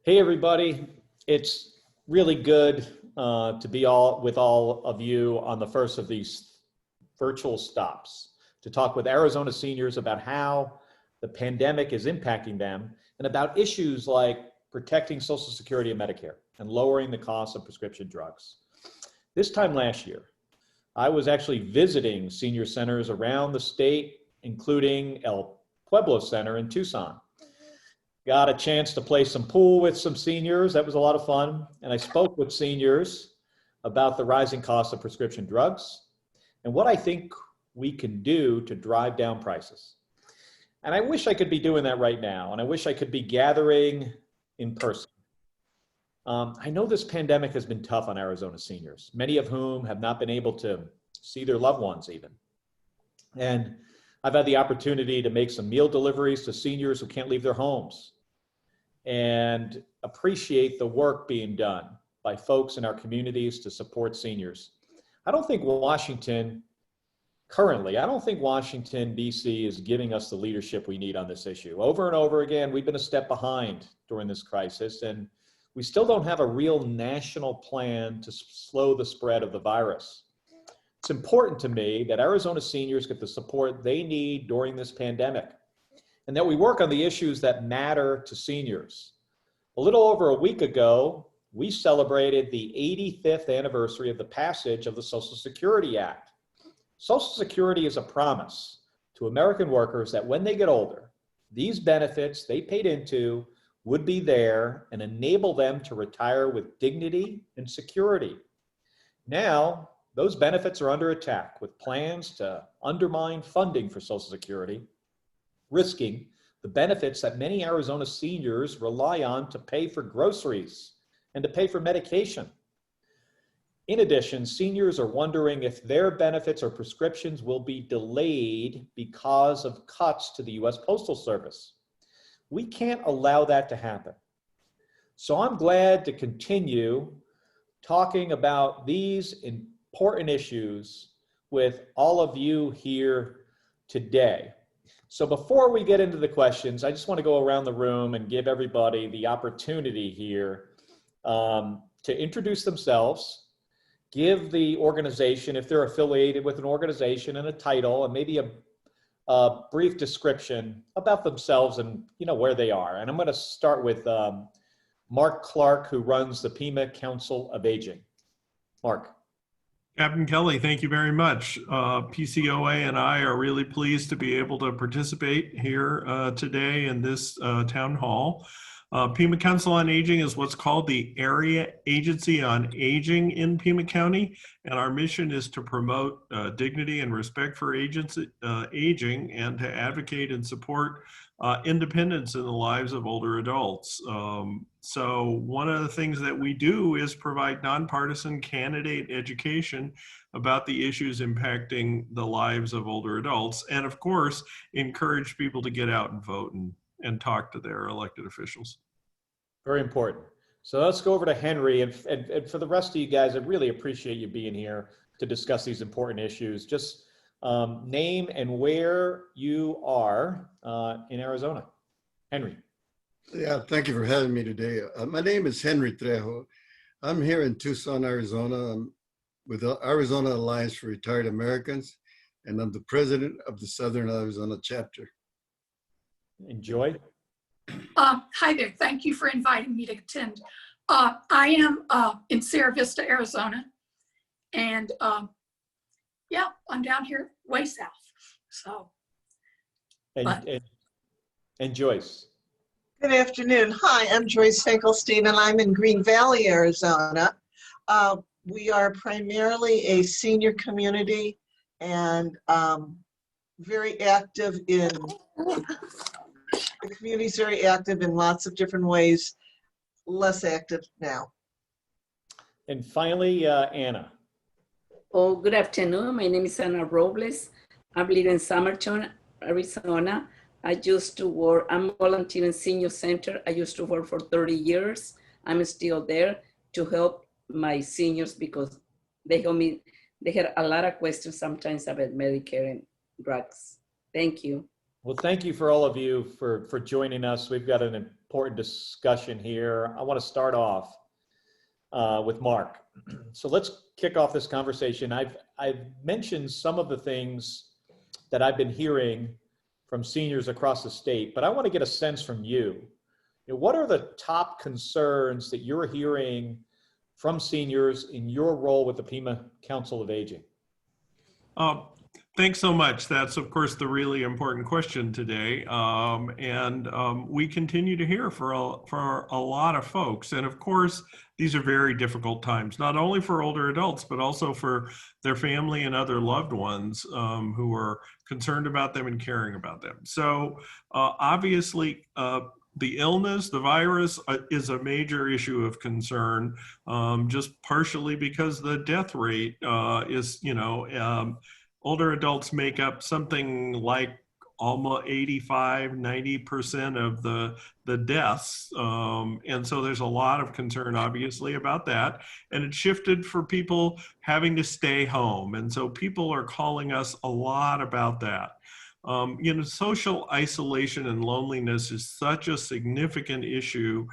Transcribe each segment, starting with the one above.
Hey everybody, it's really good to be with all of you on the first of these virtual stops to talk with Arizona seniors about how the pandemic is impacting them and about issues like protecting Social Security and Medicare and lowering the cost of prescription drugs. This time last year, I was actually visiting senior centers around the state, including El Pueblo Center in Tucson. Got a chance to play some pool with some seniors. That was a lot of fun. And I spoke with seniors about the rising cost of prescription drugs and what I think we can do to drive down prices. And I wish I could be doing that right now. And I wish I could be gathering in person. I know this pandemic has been tough on Arizona seniors, many of whom have not been able to see their loved ones even. And I've had the opportunity to make some meal deliveries to seniors who can't leave their homes and appreciate the work being done by folks in our communities to support seniors. I don't think Washington, DC is giving us the leadership we need on this issue. Over and over again, we've been a step behind during this crisis, and we still don't have a real national plan to slow the spread of the virus. It's important to me that Arizona seniors get the support they need during this pandemic, and that we work on the issues that matter to seniors. A little over a week ago, we celebrated the 85th anniversary of the passage of the Social Security Act. Social Security is a promise to American workers that when they get older, these benefits they paid into would be there and enable them to retire with dignity and security. Now, those benefits are under attack with plans to undermine funding for Social Security, risking the benefits that many Arizona seniors rely on to pay for groceries and to pay for medication. In addition, seniors are wondering if their benefits or prescriptions will be delayed because of cuts to the U.S. Postal Service. We can't allow that to happen. So I'm glad to continue talking about these important issues with all of you here today. So before we get into the questions, I just want to go around the room and give everybody the opportunity here to introduce themselves, give the organization, if they're affiliated with an organization, and a title, and maybe a brief description about themselves and where they are. And I'm going to start with Mark Clark, who runs the Pima Council of Aging. Mark. Captain Kelly, thank you very much. PCOA and I are really pleased to be able to participate here today in this town hall. Pima Council on Aging is what's called the Area Agency on Aging in Pima County, and our mission is to promote dignity and respect for aging and to advocate and support independence in the lives of older adults. So one of the things that we do is provide nonpartisan candidate education about the issues impacting the lives of older adults, and of course, encourage people to get out and vote and talk to their elected officials. Very important. So let's go over to Henry, and for the rest of you guys, I really appreciate you being here to discuss these important issues. Just name and where you are in Arizona. Henry. Yeah, thank you for having me today. My name is Henry Trejo. I'm here in Tucson, Arizona. I'm with the Arizona Alliance for Retired Americans, and I'm the president of the Southern Arizona chapter. Enjoy. Hi there. Thank you for inviting me to attend. I am in Sierra Vista, Arizona, and yeah, I'm down here way south. So, and Joyce. Good afternoon. Hi, I'm Joyce Finkelstein, and I'm in Green Valley, Arizona. We are primarily a senior community and very active in the community is very active in lots of different ways, less active now. And finally, Anna. Oh, good afternoon. My name is Anna Robles. I live in Summerton, Arizona. I used to work, I'm volunteering senior center. I used to work for 30 years. I'm still there to help my seniors because they help me. They had a lot of questions sometimes about Medicare and drugs. Thank you. Well, thank you for all of you for joining us. We've got an important discussion here. I want to start off with Mark. So let's kick off this conversation. I've mentioned some of the things that I've been hearing from seniors across the state, but I want to get a sense from you. What are the top concerns that you're hearing from seniors in your role with the Pima Council of Aging? Thanks so much. That's, of course, the really important question today. We continue to hear for a lot of folks. And of course, these are very difficult times, not only for older adults, but also for their family and other loved ones who are concerned about them and caring about them. So obviously, the illness, the virus is a major issue of concern, just partially because the death rate is, older adults make up something like almost 85–90% of the deaths. And so there's a lot of concern, obviously, about that. And it shifted for people having to stay home. And so people are calling us a lot about that. Social isolation and loneliness is such a significant issue,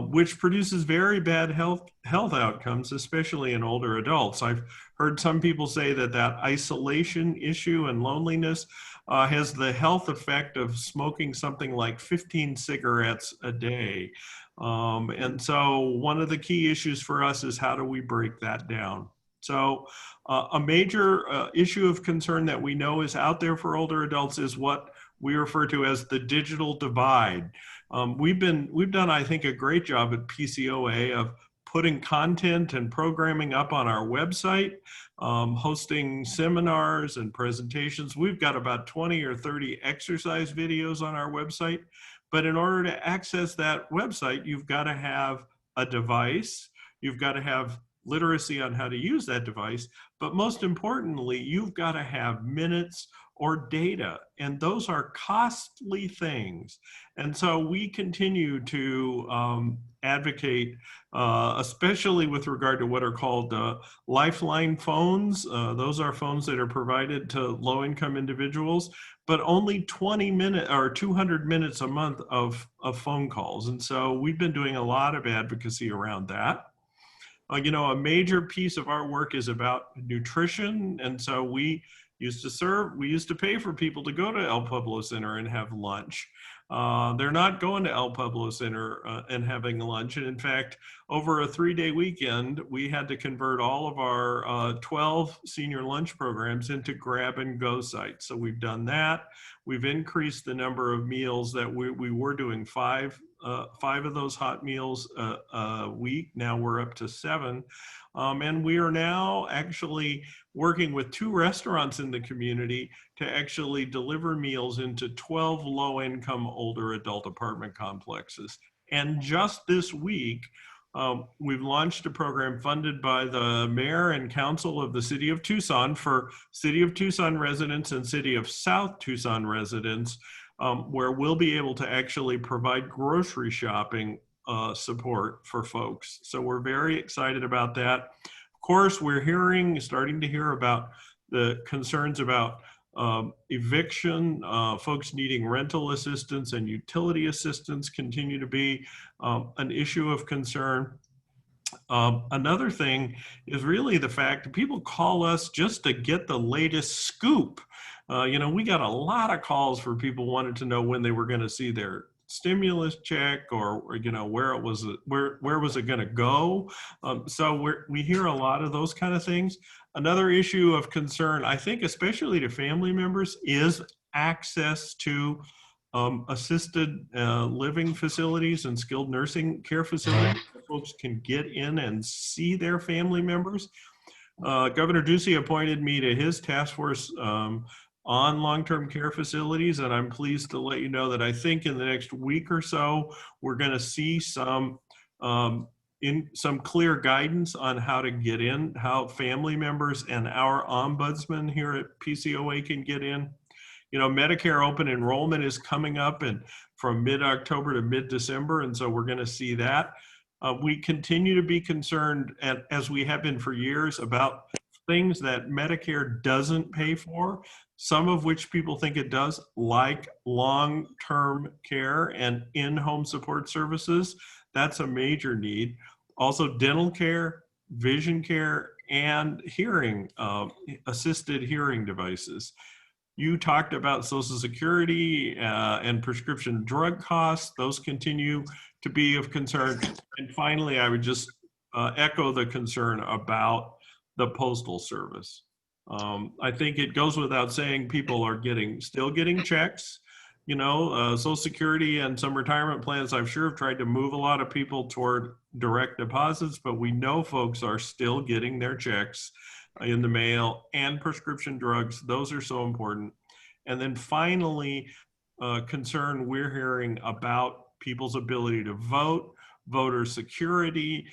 which produces very bad health outcomes, especially in older adults. I've heard some people say that isolation issue and loneliness has the health effect of smoking something like 15 cigarettes a day. And so one of the key issues for us is how do we break that down? So a major issue of concern that we know is out there for older adults is what we refer to as the digital divide. We've done, I think, a great job at PCOA of putting content and programming up on our website, hosting seminars and presentations. We've got about 20 or 30 exercise videos on our website. But in order to access that website, you've got to have a device. You've got to have literacy on how to use that device, but most importantly, you've got to have minutes or data, and those are costly things. And so we continue to advocate, especially with regard to what are called lifeline phones. Those are phones that are provided to low-income individuals, but only 20 minutes or 200 minutes a month of phone calls. And so we've been doing a lot of advocacy around that. A major piece of our work is about nutrition. And so we used to pay for people to go to El Pueblo Center and have lunch. They're not going to El Pueblo Center and having lunch. And in fact, over a 3-day weekend, we had to convert all of our 12 senior lunch programs into grab and go sites. So we've done that. We've increased the number of meals that we were doing five of those hot meals a week. Now we're up to 7. And we are now actually working with 2 restaurants in the community to actually deliver meals into 12 low-income older adult apartment complexes. And just this week, we've launched a program funded by the mayor and council of the city of Tucson for city of Tucson residents and city of South Tucson residents, where we'll be able to actually provide grocery shopping support for folks. So we're very excited about that. Of course, we're starting to hear about the concerns about eviction. Folks needing rental assistance and utility assistance continue to be an issue of concern. Another thing is really the fact that people call us just to get the latest scoop. We got a lot of calls for people wanting to know when they were going to see their stimulus check, or where was it going to go. So we hear a lot of those kind of things. Another issue of concern, I think, especially to family members, is access to assisted living facilities and skilled nursing care facilities. Folks can get in and see their family members. Governor Ducey appointed me to his task force on long-term care facilities, and I'm pleased to let you know that I think in the next week or so, we're going to see some clear guidance on how to get in, how family members and our ombudsman here at PCOA can get in. Medicare open enrollment is coming up from mid-October to mid-December, and so we're going to see that. We continue to be concerned, as we have been for years, about things that Medicare doesn't pay for. some of which people think it does, like long-term care and in-home support services. That's a major need. Also dental care, vision care, and hearing, assisted hearing devices. You talked about Social Security and prescription drug costs. Those continue to be of concern. And finally, I would just echo the concern about the Postal Service. I think it goes without saying people are still getting checks. You know, Social Security and some retirement plans, I'm sure, have tried to move a lot of people toward direct deposits, but we know folks are still getting their checks in the mail, and prescription drugs. Those are so important. And then finally, concern we're hearing about people's ability to vote, voter security.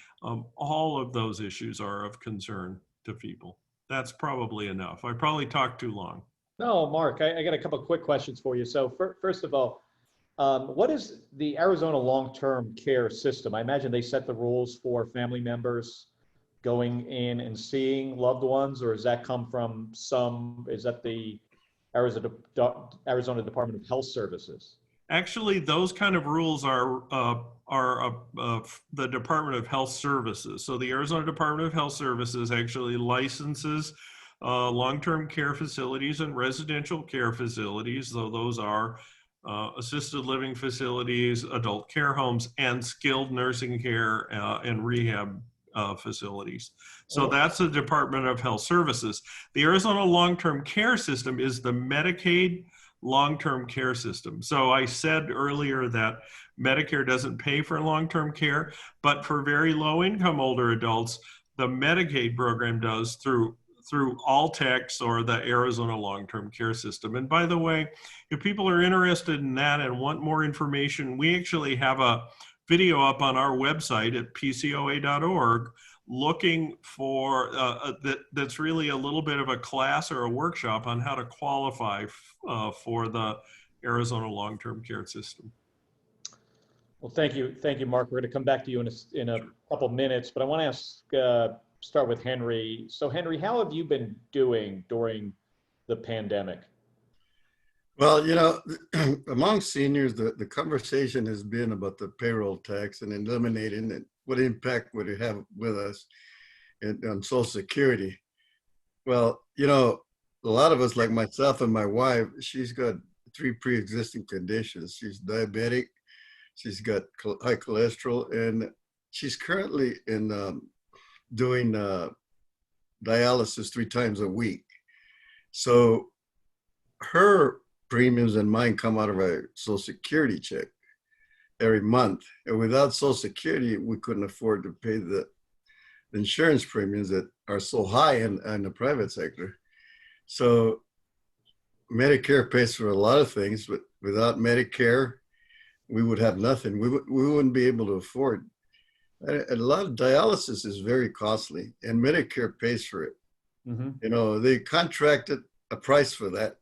All of those issues are of concern to people. That's probably enough. I probably talked too long. No, Mark, I got a couple of quick questions for you. So first of all, what is the Arizona long-term care system? I imagine they set the rules for family members going in and seeing loved ones, or does that come from is that the Arizona Department of Health Services? Actually, those kind of rules are the Department of Health Services. So the Arizona Department of Health Services actually licenses long-term care facilities and residential care facilities, though those are assisted living facilities, adult care homes, and skilled nursing care and rehab facilities. So that's the Department of Health Services. The Arizona long-term care system is the Medicaid long-term care system. So I said earlier that Medicare doesn't pay for long-term care, but for very low-income older adults, the Medicaid program does through Altex or the Arizona long-term care system. And by the way, if people are interested in that and want more information, we actually have a video up on our website at pcoa.org looking for that's really a little bit of a class or a workshop on how to qualify for the Arizona long-term care system. Well, thank you, Mark. We're going to come back to you in a couple minutes, but I want to ask, start with Henry. So Henry, how have you been doing during the pandemic? Well, you know, among seniors, the conversation has been about the payroll tax and eliminating it. What impact would it have with us on Social Security? Well, you know, a lot of us, like myself and my wife, she's got 3 pre-existing conditions. She's diabetic, she's got high cholesterol, and she's currently doing dialysis 3 times a week. So her premiums and mine come out of our Social Security check every month. And without Social Security, we couldn't afford to pay the insurance premiums that are so high in the private sector. So Medicare pays for a lot of things, but without Medicare, we would have nothing. We wouldn't be able to afford. A lot of dialysis is very costly, and Medicare pays for it. Mm-hmm. You know, they contracted a price for that.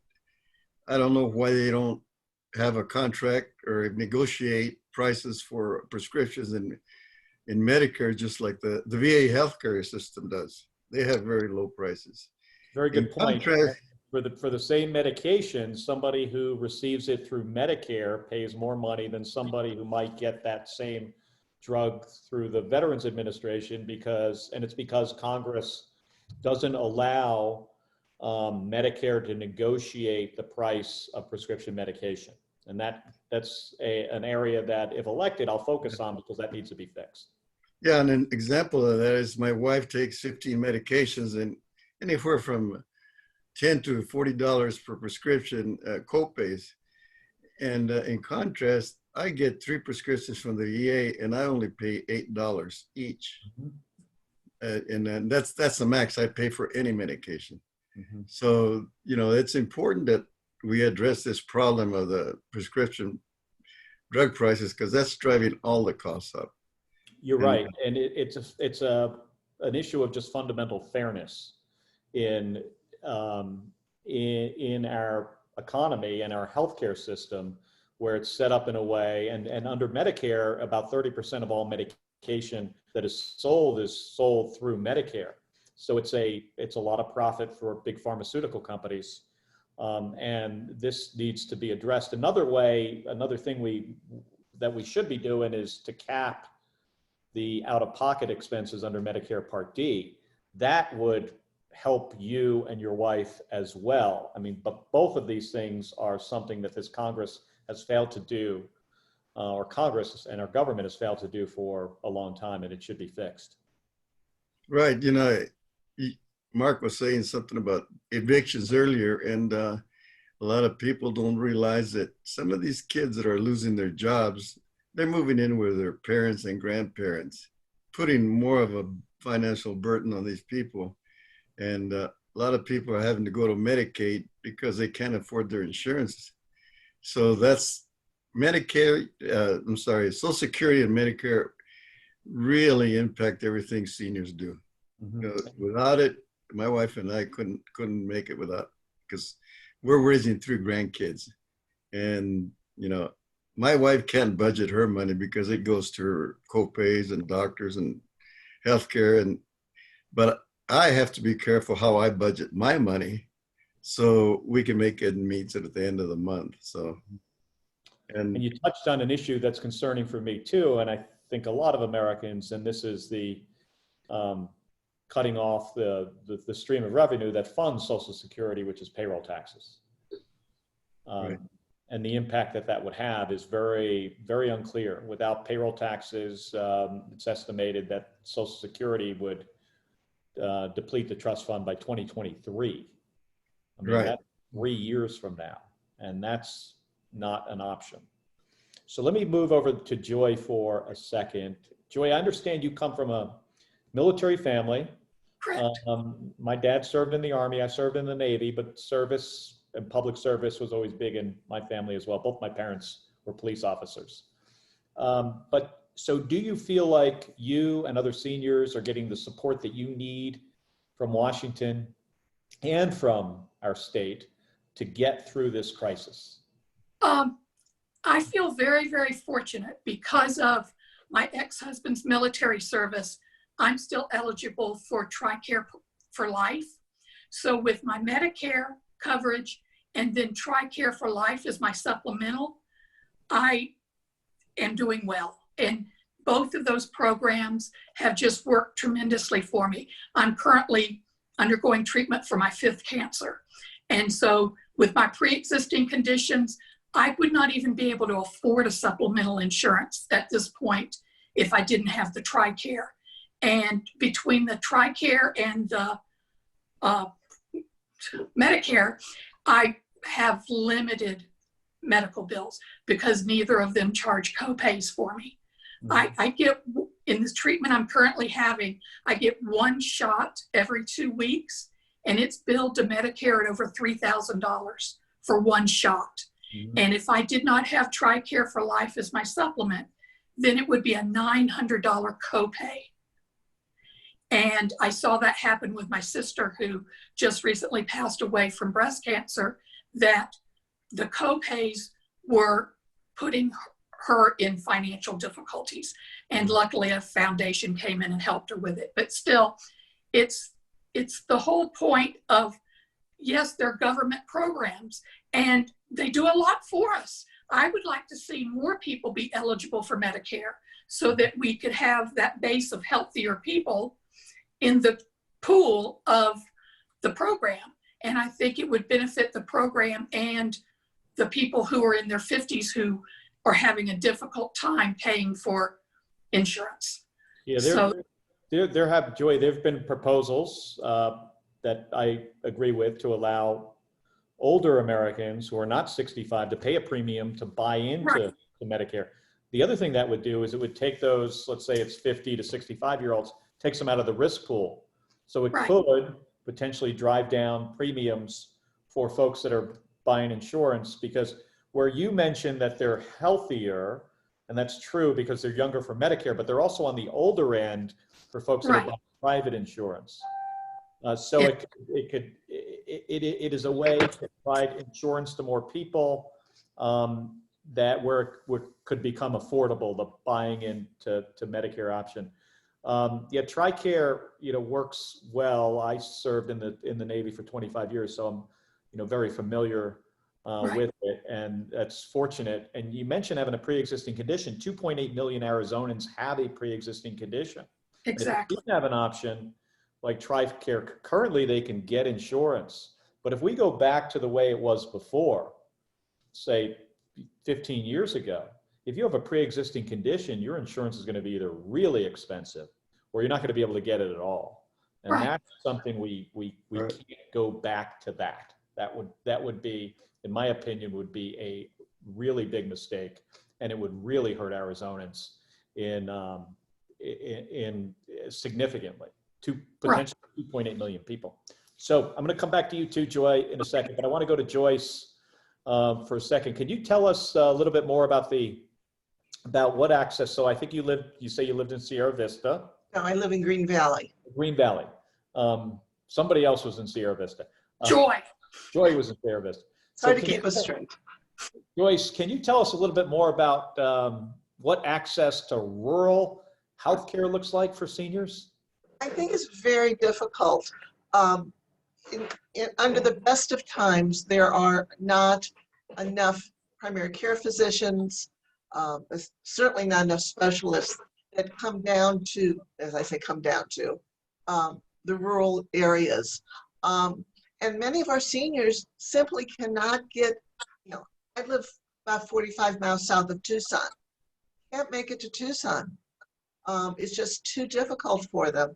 I don't know why they don't have a contract or negotiate prices for prescriptions in Medicare, just like the VA healthcare system does. They have very low prices. Very good point. For the same medication, somebody who receives it through Medicare pays more money than somebody who might get that same drug through the Veterans Administration because Congress doesn't allow Medicare to negotiate the price of prescription medication. And that's an area that, if elected, I'll focus on because that needs to be fixed. Yeah, and an example of that is my wife takes 15 medications, and anywhere from $10 to $40 per prescription copays. And in contrast, I get 3 prescriptions from the VA, and I only pay $8 each. Mm-hmm. And then that's the max I pay for any medication. Mm-hmm. So, you know, it's important that we address this problem of the prescription drug prices because that's driving all the costs up. You're right, and it's an issue of just fundamental fairness in our economy and our healthcare system, where it's set up in a way, and under Medicare, about 30% of all medication that is sold through Medicare. So it's a lot of profit for big pharmaceutical companies. And this needs to be addressed. Another way, another thing that we should be doing is to cap the out-of-pocket expenses under Medicare Part D. That would help you and your wife as well. I mean, but both of these things are something that this Congress has failed to do, or Congress and our government has failed to do for a long time, and it should be fixed. Right. Mark was saying something about evictions earlier, and a lot of people don't realize that some of these kids that are losing their jobs, they're moving in with their parents and grandparents, putting more of a financial burden on these people. And a lot of people are having to go to Medicaid because they can't afford their insurance. So that's Medicare, Social Security and Medicare really impact everything seniors do. Without it, my wife and I couldn't make it without, because we're raising 3 grandkids. And, my wife can't budget her money because it goes to her co-pays and doctors and healthcare. But I have to be careful how I budget my money so we can make ends meet at the end of the month. So, and you touched on an issue that's concerning for me too, and I think a lot of Americans, and this is the cutting off the stream of revenue that funds Social Security, which is payroll taxes. Right. And the impact that would have is very, very unclear. Without payroll taxes, it's estimated that Social Security would deplete the trust fund by 2023. I mean, right. that's 3 years from now, and that's not an option. So let me move over to Joy for a second. Joy, I understand you come from a military family. Correct. My dad served in the Army, I served in the Navy, but service and public service was always big in my family as well. Both my parents were police officers. But so do you feel like you and other seniors are getting the support that you need from Washington and from our state to get through this crisis? I feel very, very fortunate because of my ex-husband's military service. I'm still eligible for TRICARE for life. So with my Medicare coverage and then TRICARE for life as my supplemental, I am doing well. And both of those programs have just worked tremendously for me. I'm currently undergoing treatment for my 5th cancer. And so with my pre-existing conditions, I would not even be able to afford a supplemental insurance at this point if I didn't have the TRICARE. And between the TRICARE and the Medicare, I have limited medical bills because neither of them charge copays for me. I get, in this treatment I'm currently having, I get 1 shot every 2 weeks, and it's billed to Medicare at over $3,000 for 1 shot. And if I did not have TRICARE for life as my supplement, then it would be a $900 copay. And I saw that happen with my sister, who just recently passed away from breast cancer, that the copays were putting her in financial difficulties. And luckily a foundation came in and helped her with it. But still, it's the whole point of, yes, they're government programs and they do a lot for us. I would like to see more people be eligible for Medicare so that we could have that base of healthier people in the pool of the program. And I think it would benefit the program and the people who are in their 50s who are having a difficult time paying for insurance. Yeah, there have been proposals that I agree with to allow older Americans who are not 65 to pay a premium to buy into the Medicare. The other thing that would do is it would take those, let's say it's 50 to 65-year-olds, takes them out of the risk pool. So it could potentially drive down premiums for folks that are buying insurance, because where you mentioned that they're healthier, and that's true because they're younger for Medicare, but they're also on the older end for folks that are buying private insurance. So it is a way to provide insurance to more people that where it could become affordable, the buying into Medicare option. Yeah, TRICARE, works well. I served in the Navy for 25 years, so I'm very familiar Right. with it, and that's fortunate. And you mentioned having a pre-existing condition. 2.8 million Arizonans have a pre-existing condition. And if Exactly. you didn't have an option like TRICARE, currently they can get insurance. But if we go back to the way it was before, say 15 years ago, if you have a pre-existing condition, your insurance is going to be either really expensive or you're not going to be able to get it at all. And Right. that's something we Right. can't go back to that. That would be, in my opinion, would be a really big mistake, and it would really hurt Arizonans in significantly to potentially 2.8 million people. So I'm going to come back to you too, Joy, in a second, but I want to go to Joyce for a second. Could you tell us a little bit more about what access? So I think you say you lived in Sierra Vista. No, I live in Green Valley. Green Valley. Somebody else was in Sierra Vista. Joy. Joy was in Sierra Vista. Sorry to can you keep us straight. Joyce, can you tell us a little bit more about what access to rural healthcare looks like for seniors? I think it's very difficult. Under the best of times, there are not enough primary care physicians, certainly not enough specialists that come down to, as I say, the rural areas. And many of our seniors simply cannot get, I live about 45 miles south of Tucson. Can't make it to Tucson. It's just too difficult for them.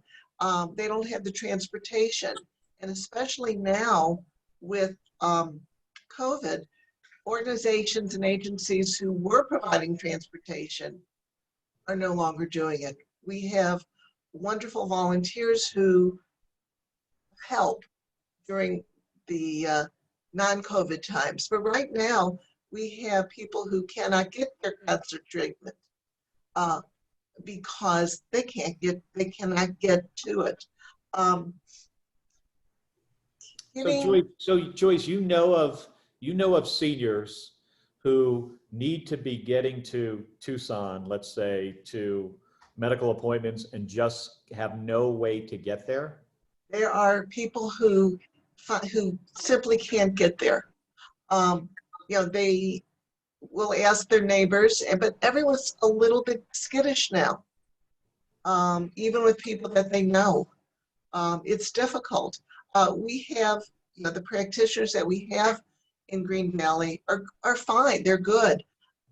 They don't have the transportation. And especially now with COVID, organizations and agencies who were providing transportation are no longer doing it. We have wonderful volunteers who help during the non-COVID times. But right now, we have people who cannot get their cancer treatment because they cannot get to it. So Joyce, you know of seniors who need to be getting to Tucson, let's say, to medical appointments and just have no way to get there? There are people who simply can't get there. They will ask their neighbors, but everyone's a little bit skittish now, even with people that they know. It's difficult. We have, the practitioners that we have in Green Valley are fine. They're good.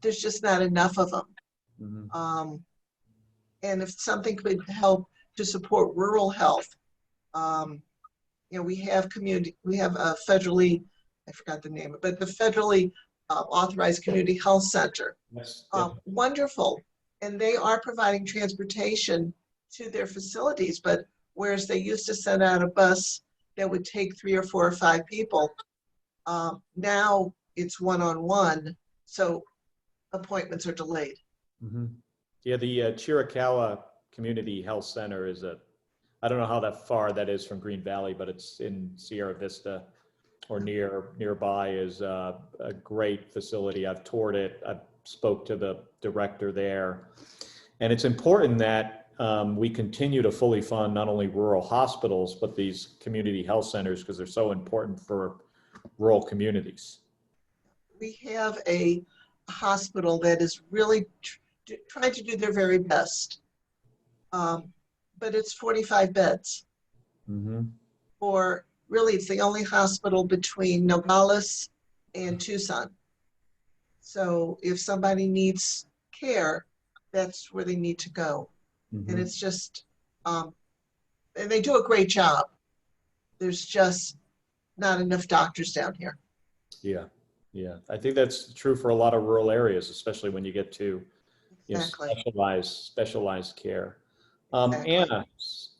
There's just not enough of them. Mm-hmm. And if something could help to support rural health, we have a federally, I forgot the name, but the federally authorized community health center. Yes. Wonderful. And they are providing transportation to their facilities, but whereas they used to send out a bus that would take 3 or 4 or 5 people, now it's one-on-one, so appointments are delayed. Mm-hmm. Yeah, the Chiricahua Community Health Center I don't know how far that is from Green Valley, but it's in Sierra Vista or nearby, is a great facility. I've toured it. I spoke to the director there. And it's important that we continue to fully fund not only rural hospitals, but these community health centers, because they're so important for rural communities. We have a hospital that is really trying to do their very best. But it's 45 beds. Mm-hmm. It's the only hospital between Nogales and Tucson. So if somebody needs care, that's where they need to go. Mm-hmm. And it's just, and they do a great job. There's just not enough doctors down here. Yeah. I think that's true for a lot of rural areas, especially when you get to Exactly. specialized care. Exactly.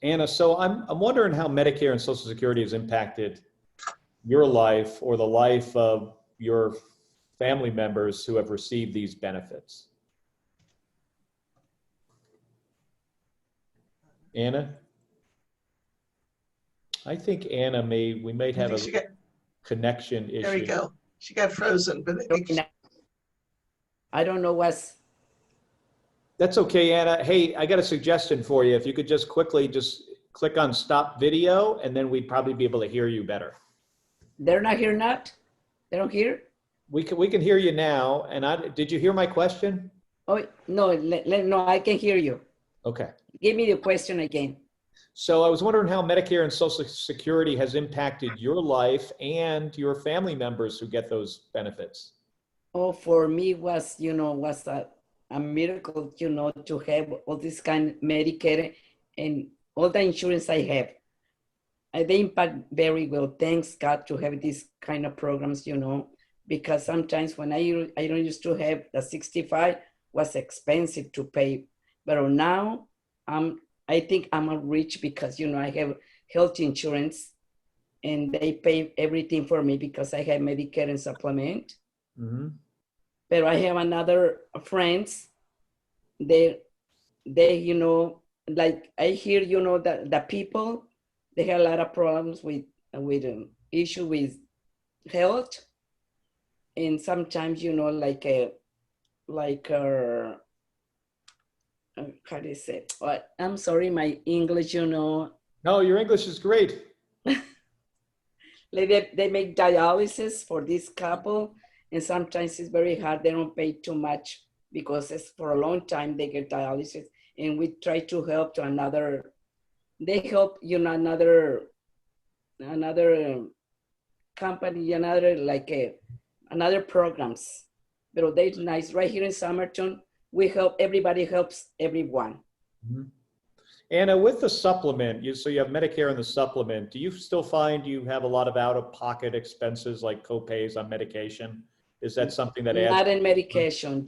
Anna, so I'm wondering how Medicare and Social Security has impacted your life or the life of your family members who have received these benefits. Anna? I think Anna we might have a connection issue. There we go. She got frozen, but I don't know what's. That's okay, Anna. Hey, I got a suggestion for you. If you could just quickly click on stop video, and then we'd probably be able to hear you better. They're not here not? They don't hear? We can hear you now. And did you hear my question? Oh, no, no, I can hear you. Okay. Give me the question again. So I was wondering how Medicare and Social Security has impacted your life and your family members who get those benefits. Oh, for me was, was a miracle, to have all this kind of Medicare and all the insurance I have. They impact very well. Thanks God to have these kind of programs, because sometimes when I don't used to have the 65 was expensive to pay, but now I think I'm rich because, I have health insurance and they pay everything for me because I have Medicare and supplement. Mm-hmm. But I have another friends, they, like I hear, that the people, they have a lot of problems with issue with health. And sometimes, how do you say? What? I'm sorry, my English, No, your English is great. like they make dialysis for this couple, and sometimes it's very hard. They don't pay too much because it's for a long time they get dialysis, and we try to help to another. They help another company, another programs. But they're nice. Right here in Somerton, we help. Everybody helps everyone. Mm-hmm. Anna, with the supplement, so you have Medicare and the supplement, do you still find you have a lot of out-of-pocket expenses like co-pays on medication? Is that something that adds? Not in medication,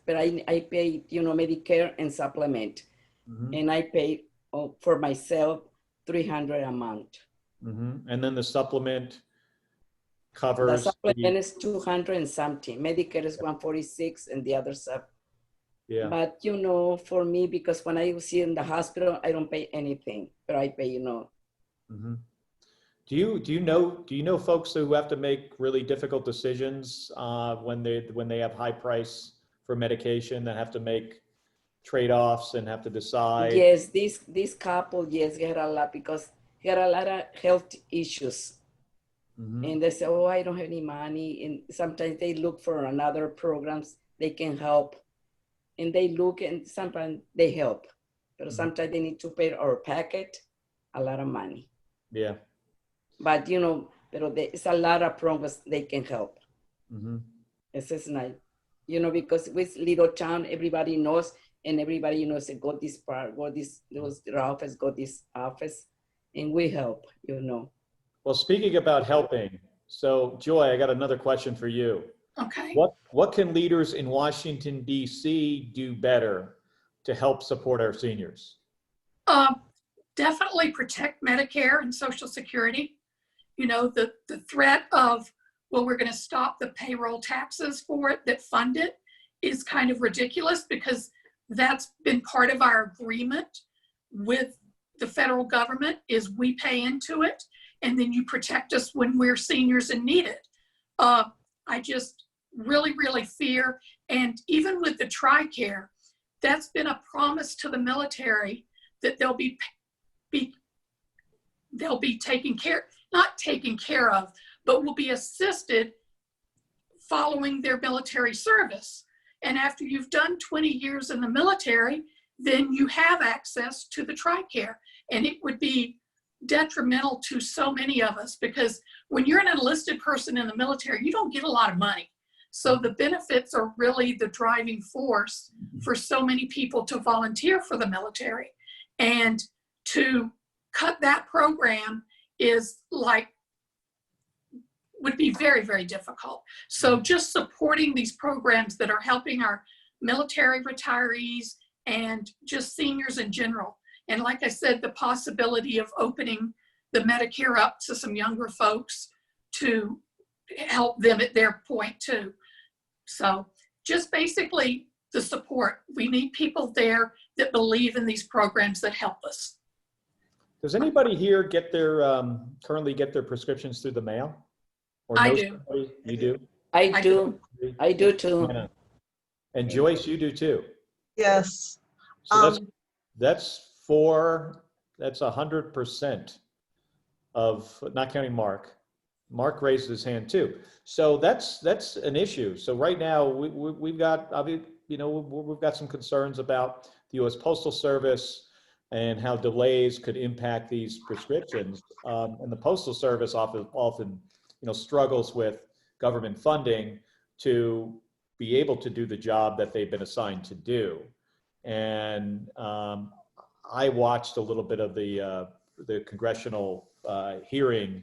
but I pay, Medicare and supplement. Mm-hmm. And I pay for myself $300 a month. Mm-hmm. And then the supplement The covers supplement is 200 and something. Medicare is 146 and the other stuff. yeah. But, for me, because when I was here in the hospital, I don't pay anything, but I pay, Mm-hmm. Do you know folks who have to make really difficult decisions when they have high price for medication, that have to make trade-offs and have to decide? Yes, this couple, yes, get a lot because he had a lot of health issues. Mm-hmm. And they say, oh, I don't have any money. And sometimes they look for another programs they can help. And they look and sometimes they help. But sometimes they need to pay our packet a lot of money. Yeah. But, it's a lot of programs they can help. Mm-hmm. It's just nice, because with little town, everybody knows and everybody knows, go this part, go this office, go this office, and we help, Well, speaking about helping, so Joy, I got another question for you. Okay. What can leaders in Washington, D.C. do better to help support our seniors? Definitely protect Medicare and Social Security. The threat of, well, we're going to stop the payroll taxes for it that fund it is kind of ridiculous because that's been part of our agreement with the federal government is we pay into it and then you protect us when we're seniors and need it. I just really, really fear, and even with the TRICARE, that's been a promise to the military that they'll be taken care, not taken care of, but will be assisted following their military service. And after you've done 20 years in the military, then you have access to the TRICARE. And it would be detrimental to so many of us because when you're an enlisted person in the military, you don't get a lot of money. So the benefits are really the driving force for so many people to volunteer for the military. And to cut that program would be very, very difficult. So just supporting these programs that are helping our military retirees and just seniors in general. And like I said, the possibility of opening the Medicare up to some younger folks to help them at their point too. So just basically the support. We need people there that believe in these programs that help us. Does anybody here currently get their prescriptions through the mail? Or I know do. somebody? You do? I do. I do too. Yeah. And Joyce, you do too. Yes. So that's 100% of, not counting Mark, Mark raised his hand too. So that's an issue. So right now we've got, you know, we've got some concerns about the U.S. Postal Service and how delays could impact these prescriptions. And the Postal Service often, you know, struggles with government funding to be able to do the job that they've been assigned to do. And I watched a little bit of the congressional hearing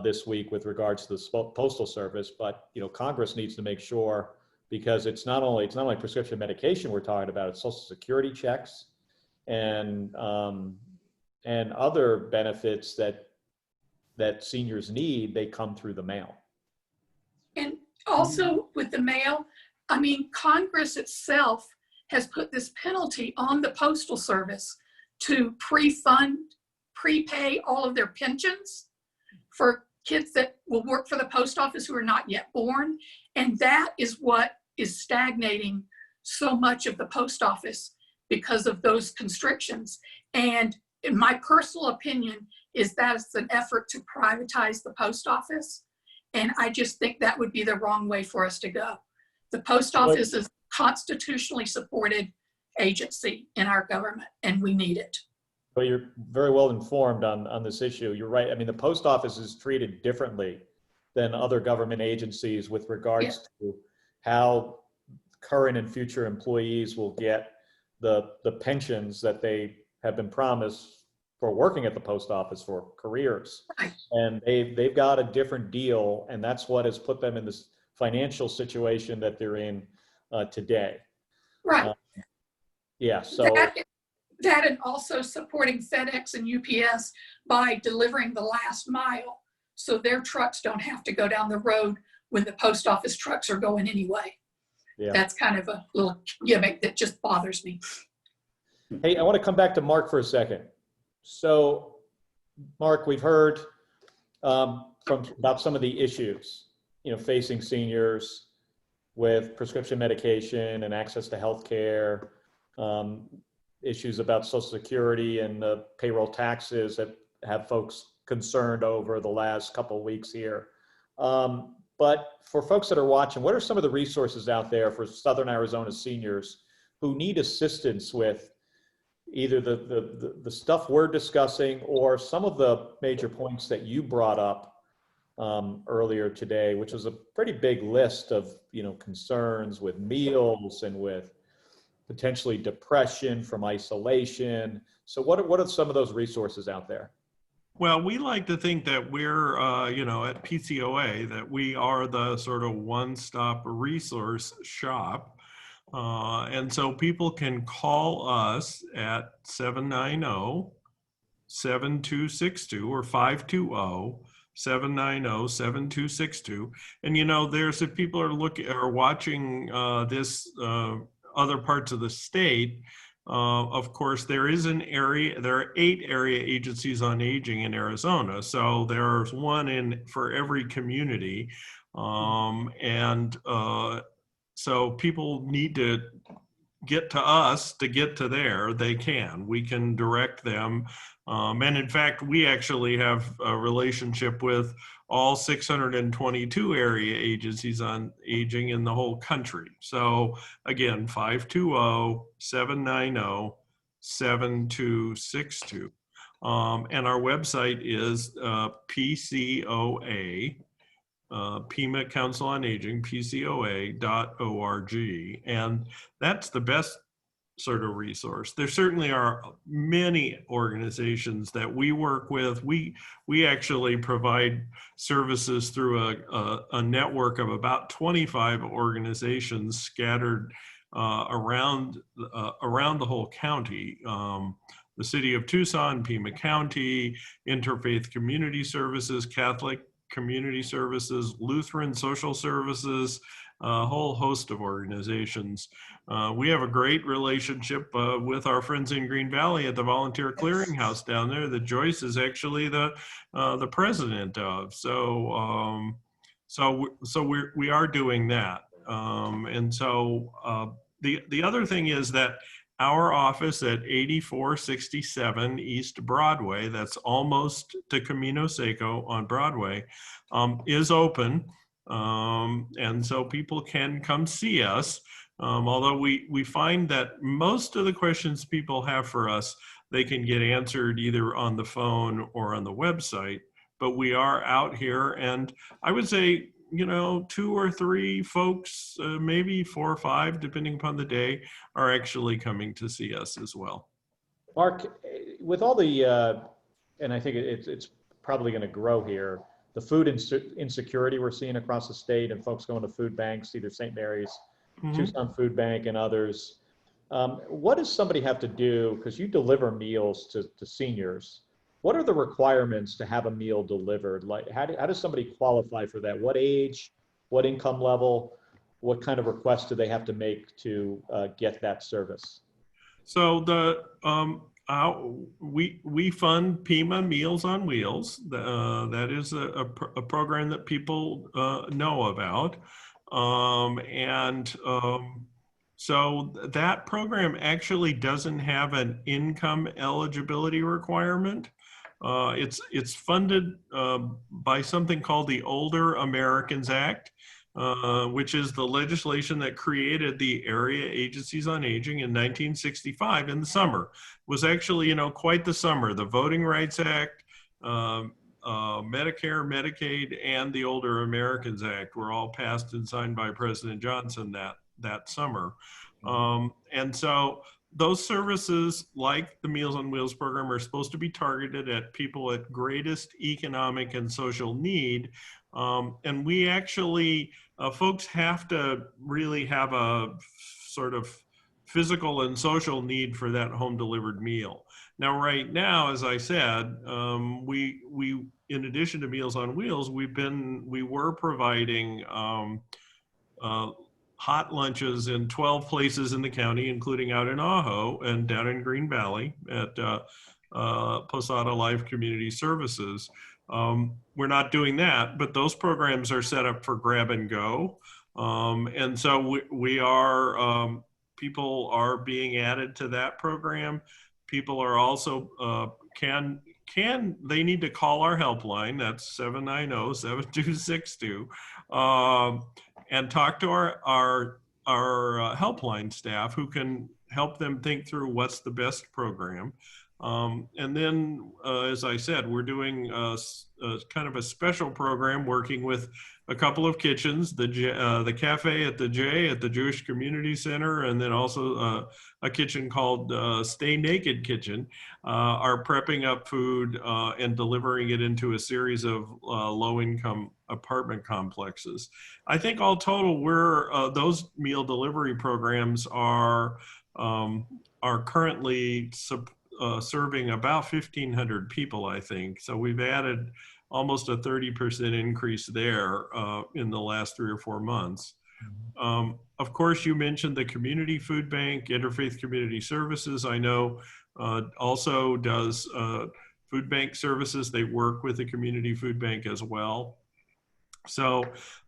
this week with regards to the Postal Service, but you know, Congress needs to make sure, because it's not only prescription medication we're talking about, it's Social Security checks and other benefits that seniors need. They come through the mail. And also with the mail, I mean, Congress itself has put this penalty on the Postal Service to prepay all of their pensions for kids that will work for the post office who are not yet born. And that is what is stagnating so much of the post office because of those constrictions. And in my personal opinion is that it's an effort to privatize the post office. And I just think that would be the wrong way for us to go. The post office is a constitutionally supported agency in our government, and we need it. Well, you're very well informed on this issue. You're right. I mean, the post office is treated differently than other government agencies with regards to how current and future employees will get the pensions that they have been promised for working at the post office for careers. Right. And they've got a different deal, and that's what has put them in this financial situation that they're in today. Right. Yeah, so. That and also supporting FedEx and UPS by delivering the last mile so their trucks don't have to go down the road when the post office trucks are going anyway. Yeah. That's kind of a little gimmick that just bothers me. Hey, I want to come back to Mark for a second. So, Mark, we've heard about some of the issues, you know, facing seniors with prescription medication and access to health care, issues about Social Security and the payroll taxes that have folks concerned over the last couple of weeks here. But for folks that are watching, what are some of the resources out there for Southern Arizona seniors who need assistance with either the stuff we're discussing or some of the major points that you brought up earlier today, which was a pretty big list of, you know, concerns with meals and with potentially depression from isolation. So what are some of those resources out there? Well, we like to think that we're, you know, at PCOA, that we are the sort of one-stop resource shop. And so people can call us at 790-7262 or 520-790-7262. And, you know, if people are watching this other parts of the state, of course, there are 8 area agencies on aging in Arizona. So there's one for every community. So people need to get to us to get to there. They can. We can direct them. And in fact, we actually have a relationship with all 622 area agencies on aging in the whole country. So again, 520-790-7262. And our website is PCOA, Pima Council on Aging, PCOA.org. And that's the best sort of resource. There certainly are many organizations that we work with. We actually provide services through a network of about 25 organizations scattered around the whole county. The City of Tucson, Pima County, Interfaith Community Services, Catholic Community Services, Lutheran Social Services, a whole host of organizations. We have a great relationship with our friends in Green Valley at the Volunteer Clearinghouse down there that Joyce is actually the president of. So we are doing that. And so the other thing is that our office at 8467 East Broadway, that's almost to Camino Seco on Broadway, is open. And so people can come see us. Although we find that most of the questions people have for us, they can get answered either on the phone or on the website. But we are out here, and I would say, you know, 2 or 3 folks, maybe 4 or 5, depending upon the day, are actually coming to see us as well. Mark, with all the, and I think it's probably going to grow here, the food insecurity we're seeing across the state and folks going to food banks, either St. Mary's, Tucson Food Bank and others. What does somebody have to do? Because you deliver meals to seniors. What are the requirements to have a meal delivered? Like, how does somebody qualify for that? What age, what income level, what kind of requests do they have to make to get that service? So we fund Pima Meals on Wheels. That is a program that people know about. So that program actually doesn't have an income eligibility requirement. It's funded by something called the Older Americans Act, which is the legislation that created the Area Agencies on Aging in 1965 in the summer. It was actually, you know, quite the summer. The Voting Rights Act, Medicare, Medicaid, and the Older Americans Act were all passed and signed by President Johnson that summer. And so those services, like the Meals on Wheels program, are supposed to be targeted at people at greatest economic and social need. And we actually, folks have to really have a sort of physical and social need for that home delivered meal. Now, right now, as I said, we in addition to Meals on Wheels, we were providing hot lunches in 12 places in the county, including out in Ajo and down in Green Valley at Posada Life Community Services. We're not doing that, but those programs are set up for grab and go. And so we are, people are being added to that program. People are also, they need to call our helpline, that's 790-7262, and talk to our helpline staff who can help them think through what's the best program. And then, as I said, we're doing kind of a special program working with a couple of kitchens, the cafe at the J at the Jewish Community Center, and then also a kitchen called Stay Naked Kitchen, are prepping up food and delivering it into a series of low-income apartment complexes. I think all total, those meal delivery programs are currently serving about 1,500 people, I think. So we've added almost a 30% increase there in the last 3 or 4 months. Of course, you mentioned the Community Food Bank, Interfaith Community Services, I know also does food bank services. They work with the Community Food Bank as well. So,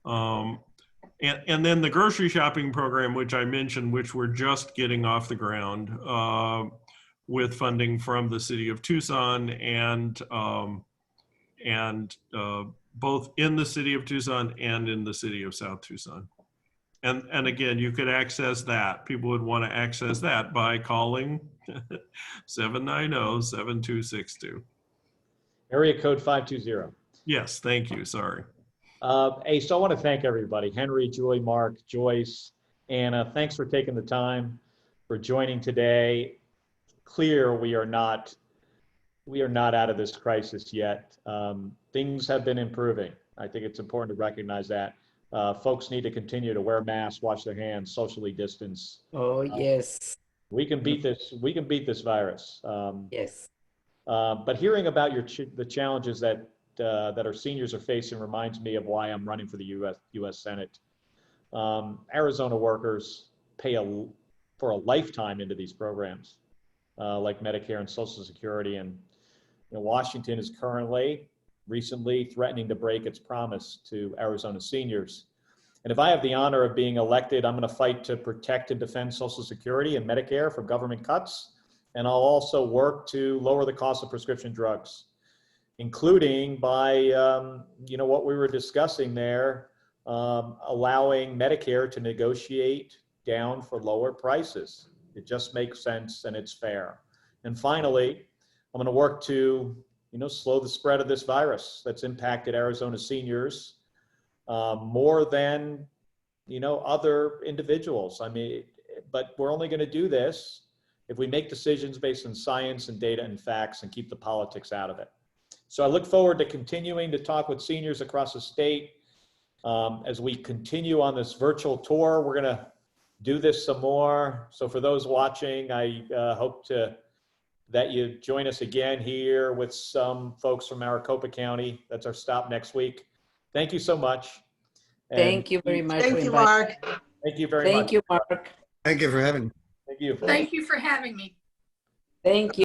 and then the grocery shopping program, which I mentioned, which we're just getting off the ground with funding from the city of Tucson and both in the city of Tucson and in the city of South Tucson. And again, you could access that. People would want to access that by calling 790-7262. Area code 520. Yes, thank you, sorry. Hey, so I want to thank everybody, Henry, Julie, Mark, Joyce, Anna, thanks for taking the time, for joining today. Clear we are not out of this crisis yet. Things have been improving. I think it's important to recognize that. Folks need to continue to wear masks, wash their hands, socially distance. Oh, yes. We can beat this. We can beat this virus. Yes. But hearing about the challenges that our seniors are facing reminds me of why I'm running for the U.S. Senate. Arizona workers pay for a lifetime into these programs, like Medicare and Social Security, and Washington is recently threatening to break its promise to Arizona seniors. And if I have the honor of being elected, I'm going to fight to protect and defend Social Security and Medicare from government cuts. And I'll also work to lower the cost of prescription drugs, including by, what we were discussing there, allowing Medicare to negotiate down for lower prices. It just makes sense and it's fair. And finally, I'm going to work to, slow the spread of this virus that's impacted Arizona seniors more than, other individuals. But we're only going to do this if we make decisions based on science and data and facts and keep the politics out of it. So I look forward to continuing to talk with seniors across the state as we continue on this virtual tour. We're going to do this some more. So for those watching, I hope that you join us again here with some folks from Maricopa County. That's our stop next week. Thank you so much. And Thank you very much. Thank for you, inviting- Mark. thank you very much. Thank you, Mark. Thank you for having me. Thank you. Thank you for having me. Thank you.